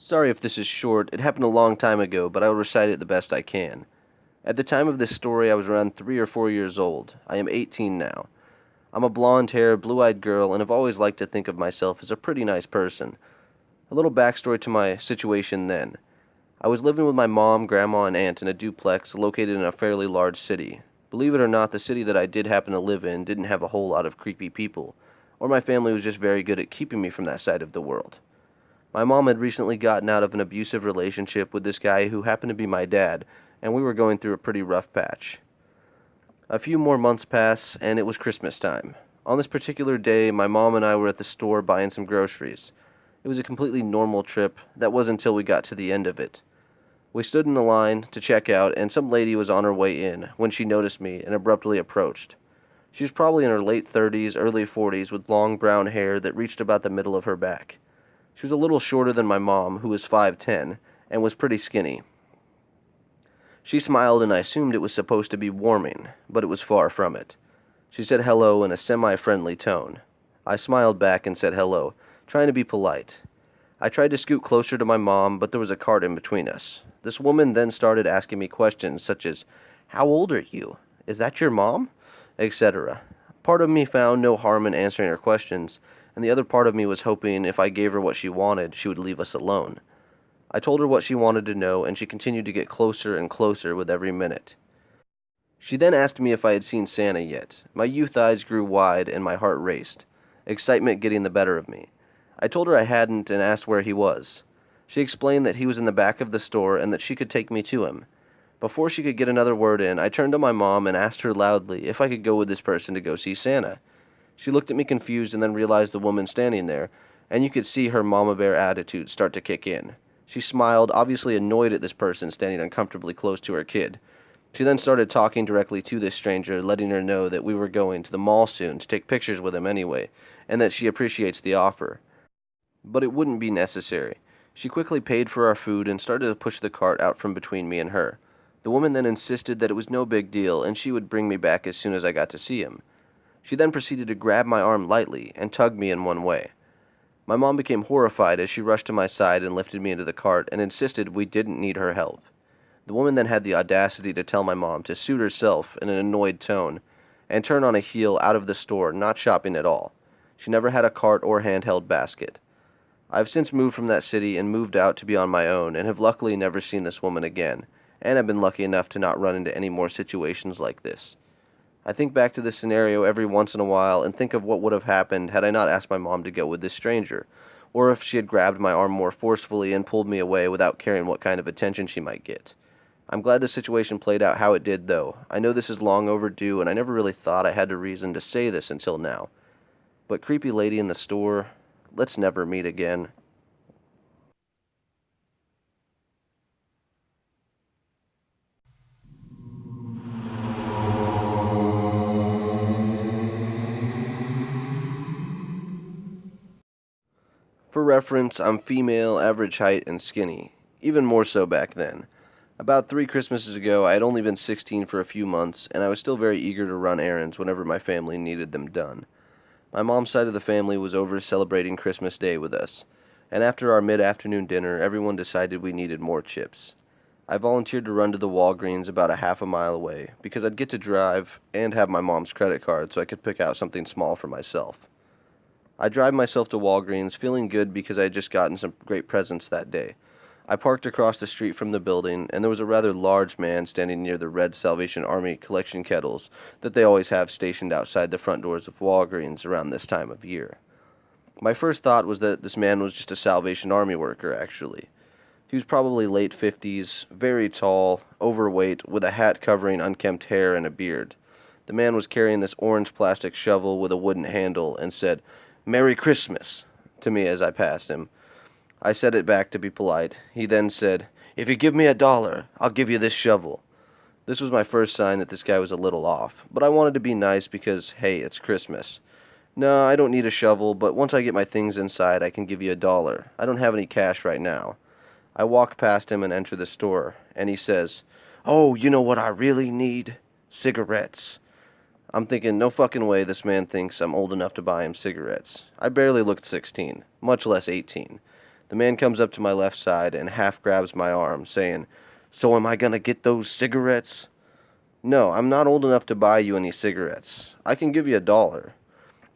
Sorry if this is short, it happened a long time ago, but I'll recite it the best I can. At the time of this story, I was around 3 or 4 years old. I am 18 now. I'm a blonde-haired, blue-eyed girl, and have always liked to think of myself as a pretty nice person. A little backstory to my situation then. I was living with my mom, grandma, and aunt in a duplex located in a fairly large city. Believe it or not, the city that I did happen to live in didn't have a whole lot of creepy people, or my family was just very good at keeping me from that side of the world. My mom had recently gotten out of an abusive relationship with this guy who happened to be my dad, and we were going through a pretty rough patch. A few more months pass, and it was Christmas time. On this particular day, my mom and I were at the store buying some groceries. It was a completely normal trip. That was until we got to the end of it. We stood in a line to check out, and some lady was on her way in when she noticed me and abruptly approached. She was probably in her late 30s, early 40s, with long brown hair that reached about the middle of her back. She was a little shorter than my mom, who was 5'10", and was pretty skinny. She smiled, and I assumed it was supposed to be warming, but it was far from it. She said hello in a semi-friendly tone. I smiled back and said hello, trying to be polite. I tried to scoot closer to my mom, but there was a cart in between us. This woman then started asking me questions such as, "How old are you? Is that your mom?" etc. Part of me found no harm in answering her questions, and the other part of me was hoping if I gave her what she wanted, she would leave us alone. I told her what she wanted to know, and she continued to get closer and closer with every minute. She then asked me if I had seen Santa yet. My youth eyes grew wide and my heart raced, excitement getting the better of me. I told her I hadn't and asked where he was. She explained that he was in the back of the store and that she could take me to him. Before she could get another word in, I turned to my mom and asked her loudly if I could go with this person to go see Santa. She looked at me confused and then realized the woman standing there, and you could see her mama bear attitude start to kick in. She smiled, obviously annoyed at this person standing uncomfortably close to her kid. She then started talking directly to this stranger, letting her know that we were going to the mall soon to take pictures with him anyway, and that she appreciates the offer. But it wouldn't be necessary. She quickly paid for our food and started to push the cart out from between me and her. The woman then insisted that it was no big deal and she would bring me back as soon as I got to see him. She then proceeded to grab my arm lightly and tug me in one way. My mom became horrified as she rushed to my side and lifted me into the cart and insisted we didn't need her help. The woman then had the audacity to tell my mom to suit herself in an annoyed tone and turn on a heel out of the store, not shopping at all. She never had a cart or handheld basket. I have since moved from that city and moved out to be on my own and have luckily never seen this woman again, and have been lucky enough to not run into any more situations like this. I think back to this scenario every once in a while and think of what would have happened had I not asked my mom to go with this stranger, or if she had grabbed my arm more forcefully and pulled me away without caring what kind of attention she might get. I'm glad the situation played out how it did, though. I know this is long overdue, and I never really thought I had a reason to say this until now. But creepy lady in the store, let's never meet again. For reference, I'm female, average height, and skinny. Even more so back then. About 3 Christmases ago, I had only been 16 for a few months, and I was still very eager to run errands whenever my family needed them done. My mom's side of the family was over celebrating Christmas Day with us, and after our mid-afternoon dinner, everyone decided we needed more chips. I volunteered to run to the Walgreens about a half a mile away, because I'd get to drive and have my mom's credit card so I could pick out something small for myself. I drive myself to Walgreens, feeling good because I had just gotten some great presents that day. I parked across the street from the building, and there was a rather large man standing near the red Salvation Army collection kettles that they always have stationed outside the front doors of Walgreens around this time of year. My first thought was that this man was just a Salvation Army worker, actually. He was probably late 50s, very tall, overweight, with a hat covering unkempt hair and a beard. The man was carrying this orange plastic shovel with a wooden handle and said, "Merry Christmas," to me as I passed him. I said it back to be polite. He then said, "If you give me $1, I'll give you this shovel." This was my first sign that this guy was a little off, but I wanted to be nice because, hey, it's Christmas. "No, I don't need a shovel, but once I get my things inside, I can give you $1. I don't have any cash right now." I walk past him and enter the store, and he says, "Oh, you know what I really need? Cigarettes." I'm thinking, no fucking way this man thinks I'm old enough to buy him cigarettes. I barely looked 16, much less 18. The man comes up to my left side and half grabs my arm, saying, "So am I gonna get those cigarettes?" "No, I'm not old enough to buy you any cigarettes. I can give you $1."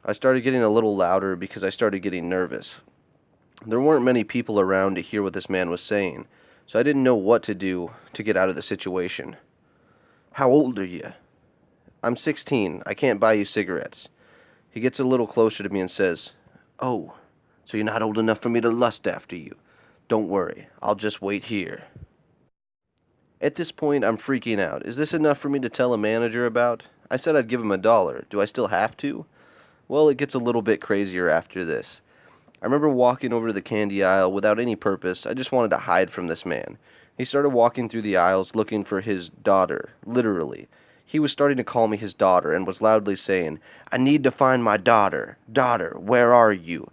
I started getting a little louder because I started getting nervous. There weren't many people around to hear what this man was saying, so I didn't know what to do to get out of the situation. "How old are you?" "I'm 16. I can't buy you cigarettes." He gets a little closer to me and says, "Oh, so you're not old enough for me to lust after you. Don't worry, I'll just wait here." At this point, I'm freaking out. Is this enough for me to tell a manager about? I said I'd give him $1. Do I still have to? Well, it gets a little bit crazier after this. I remember walking over to the candy aisle without any purpose. I just wanted to hide from this man. He started walking through the aisles looking for his daughter, literally. He was starting to call me his daughter and was loudly saying, "I need to find my daughter. Daughter, where are you?"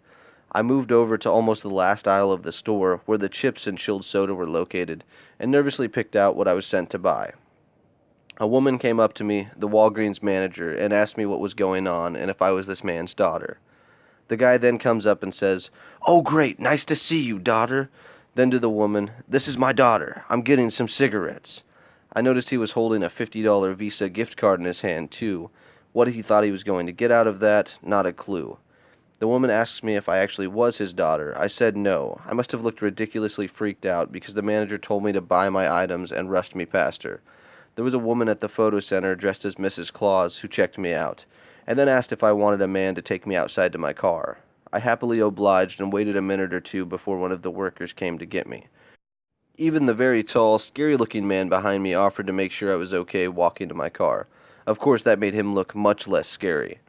I moved over to almost the last aisle of the store where the chips and chilled soda were located and nervously picked out what I was sent to buy. A woman came up to me, the Walgreens manager, and asked me what was going on and if I was this man's daughter. The guy then comes up and says, "Oh great, nice to see you, daughter." Then to the woman, "This is my daughter. I'm getting some cigarettes." I noticed he was holding a $50 Visa gift card in his hand, too. What he thought he was going to get out of that, not a clue. The woman asks me if I actually was his daughter. I said no. I must have looked ridiculously freaked out because the manager told me to buy my items and rushed me past her. There was a woman at the photo center dressed as Mrs. Claus who checked me out, and then asked if I wanted a man to take me outside to my car. I happily obliged and waited a minute or two before one of the workers came to get me. Even the very tall, scary-looking man behind me offered to make sure I was okay walking to my car. Of course, that made him look much less scary.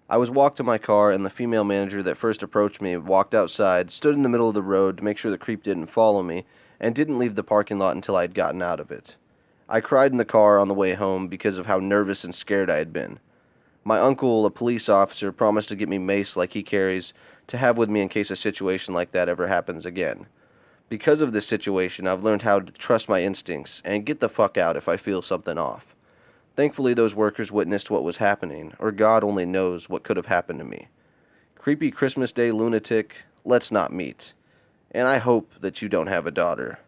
I was walked to my car, and the female manager that first approached me walked outside, stood in the middle of the road to make sure the creep didn't follow me, and didn't leave the parking lot until I had gotten out of it. I cried in the car on the way home because of how nervous and scared I had been. My uncle, a police officer, promised to get me mace like he carries to have with me in case a situation like that ever happens again. Because of this situation, I've learned how to trust my instincts and get the fuck out if I feel something off. Thankfully, those workers witnessed what was happening, or God only knows what could have happened to me. Creepy Christmas Day lunatic, let's not meet. And I hope that you don't have a daughter.